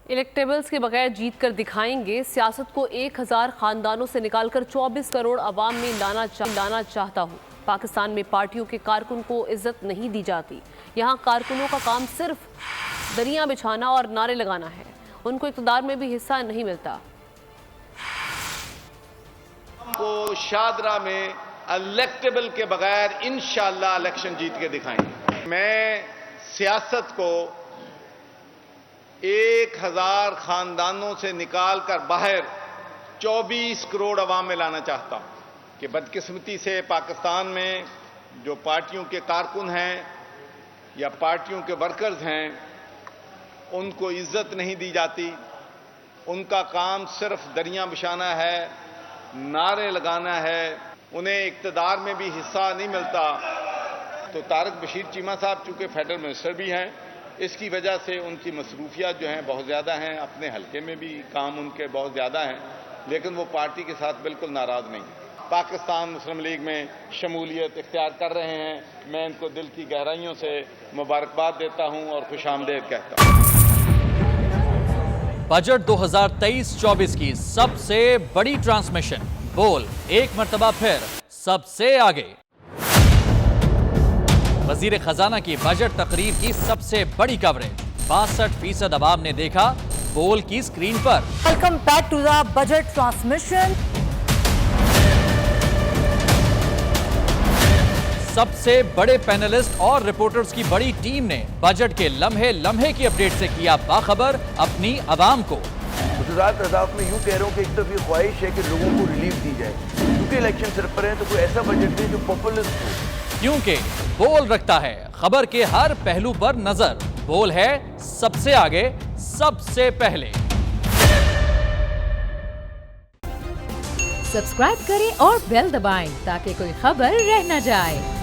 Electables के बगैर जीत कर दिखाएंगे, सियासत को 1000 खानदानों से निकालकर 24 करोड़ अवाम में लाना चाहता हूँ। पाकिस्तान में पार्टियों के कारकुन को इज्जत नहीं दी जाती। यहाँ कारकुनों का काम सिर्फ दरियां बिछाना और नारे लगाना है, उनको इक़्तिदार में भी हिस्सा नहीं मिलता। को शादरा में इलेक्टेबल के बगैर इंशाअल्लाह इलेक्शन जीत के दिखाएंगे। मैं सियासत को 1000 खानदानों से निकाल कर बाहर 24 करोड़ अवाम में लाना चाहता हूं कि बदकिस्मती से पाकिस्तान में जो पार्टियों के कारकुन हैं या पार्टियों के वर्कर्स हैं, उनको इज्जत नहीं दी जाती। उनका काम सिर्फ दरियां बिछाना है, नारे लगाना है, उन्हें इक़्तिदार में भी हिस्सा नहीं मिलता। तो तारिक बशीर चीमा साहब चूँकि फेडरल मिनिस्टर भी हैं, इसकी वजह से उनकी मसरूफियात जो हैं बहुत ज़्यादा हैं, अपने हलके में भी काम उनके बहुत ज़्यादा हैं, लेकिन वो पार्टी के साथ बिल्कुल नाराज़ नहीं। पाकिस्तान मुस्लिम लीग में शमूलियत इख्तियार कर रहे हैं। मैं इनको दिल की गहराइयों से मुबारकबाद देता हूँ और खुशामदीद कहता हूँ। बजट 2023-24 की सबसे बड़ी ट्रांसमिशन, बोल एक मर्तबा फिर सबसे आगे। वजीर खजाना की बजट तकरीर की सबसे बड़ी कवरेज, 62% अवाम ने देखा बोल की स्क्रीन पर। Welcome back to the budget transmission. सबसे बड़े पैनलिस्ट और रिपोर्टर्स की बड़ी टीम ने बजट के लम्हे लम्हे की अपडेट से किया बाखबर अपनी अवाम को। गुजरात रज़ाक में यूं कह रहा हूं कि एक तरफ ये ख्वाहिश है कि लोगों को रिलीफ दी जाए, क्योंकि इलेक्शन सिर पर है, तो कोई ऐसा बजट दे जो पॉपुलिस्ट हो। क्योंकि बोल रखता है खबर के हर पहलू पर नजर। बोल है सबसे आगे, सबसे पहले। सब्सक्राइब करें और बेल दबाएं ताकि कोई खबर रह न जाए।